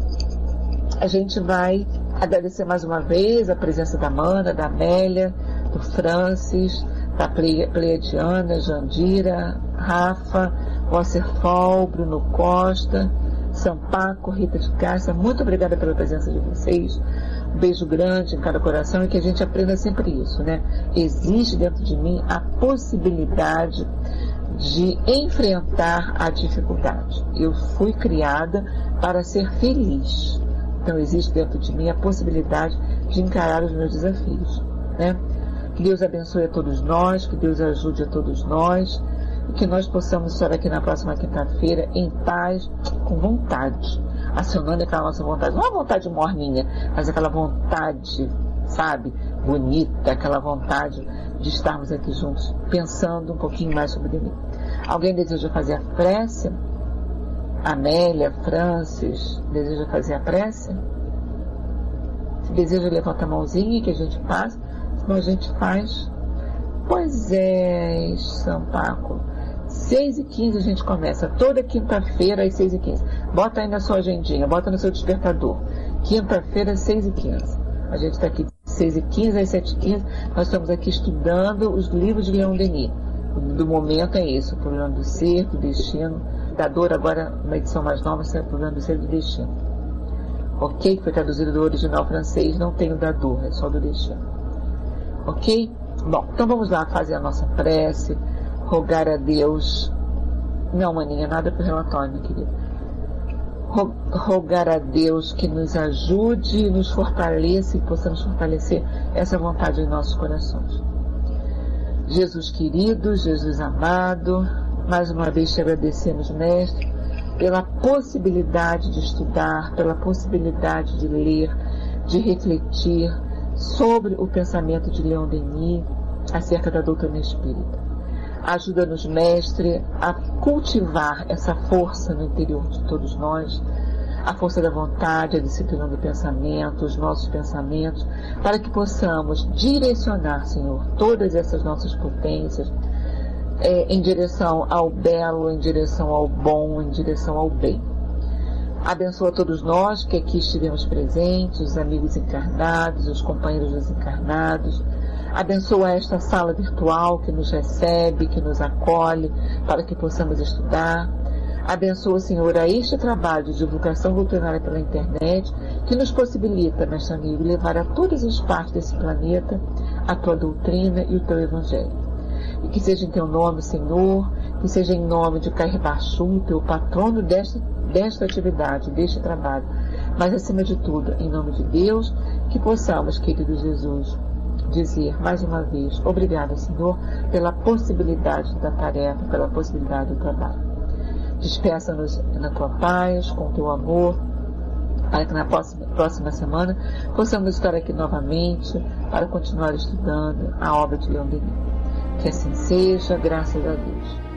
a gente vai agradecer mais uma vez a presença da Amanda, da Amélia, do Francis, da Pleiadiana, Jandira, Rafa, Wasserfall, Bruno Costa, Sampaco, Rita de Cássia. Muito obrigada pela presença de vocês. Um beijo grande em cada coração e que a gente aprenda sempre isso, né? Existe dentro de mim a possibilidade de enfrentar a dificuldade. Eu fui criada para ser feliz. Então existe dentro de mim a possibilidade de encarar os meus desafios, né? Que Deus abençoe a todos nós, que Deus ajude a todos nós e que nós possamos estar aqui na próxima quinta-feira em paz, com vontade, acionando aquela nossa vontade, não a vontade morninha, mas aquela vontade, sabe, bonita, aquela vontade de estarmos aqui juntos, pensando um pouquinho mais sobre mim. Alguém deseja fazer a prece? Amélia, Francis, deseja fazer a prece? Se deseja, levanta a mãozinha que a gente passa, senão a gente faz. Pois é, Sampaco. 6h15 a gente começa, toda quinta-feira às 6h15. Bota aí na sua agendinha, bota no seu despertador. Quinta-feira, 6h15. A gente está aqui de 6h15 às 7h15. Nós estamos aqui estudando os livros de Leon Denis. Do momento é isso, o problema do ser, do destino. Da dor, agora, na edição mais nova, é o problema do ser e do destino. Ok? Foi traduzido do original francês, não tem o da dor, é só do destino. Ok? Bom, então vamos lá fazer a nossa prece, rogar a Deus. Não, maninha, nada para o relatório, minha querida. Rogar a Deus que nos ajude, nos fortaleça e possamos fortalecer essa vontade em nossos corações. Jesus querido, Jesus amado, mais uma vez te agradecemos, Mestre, pela possibilidade de estudar, pela possibilidade de ler, de refletir sobre o pensamento de Leon Denis acerca da doutrina espírita. Ajuda-nos, Mestre, a cultivar essa força no interior de todos nós, a força da vontade, a disciplina do pensamento, os nossos pensamentos, para que possamos direcionar, Senhor, todas essas nossas potências em direção ao belo, em direção ao bom, em direção ao bem. Abençoa todos nós que aqui estivemos presentes, os amigos encarnados, os companheiros desencarnados. Abençoa esta sala virtual que nos recebe, que nos acolhe, para que possamos estudar. Abençoa, Senhor, a este trabalho de divulgação doutrinária pela internet, que nos possibilita, mestre amigo, levar a todas as partes desse planeta a tua doutrina e o teu evangelho. E que seja em teu nome, Senhor, que seja em nome de Cair Baixu, teu patrono desta atividade, deste trabalho, mas acima de tudo, em nome de Deus, que possamos, querido Jesus, dizer mais uma vez, obrigado, Senhor, pela possibilidade da tarefa, pela possibilidade do trabalho. Despeça-nos na tua paz, com teu amor, para que na próxima semana possamos estar aqui novamente para continuar estudando a obra de Leon Denis. Que assim seja, graças a Deus.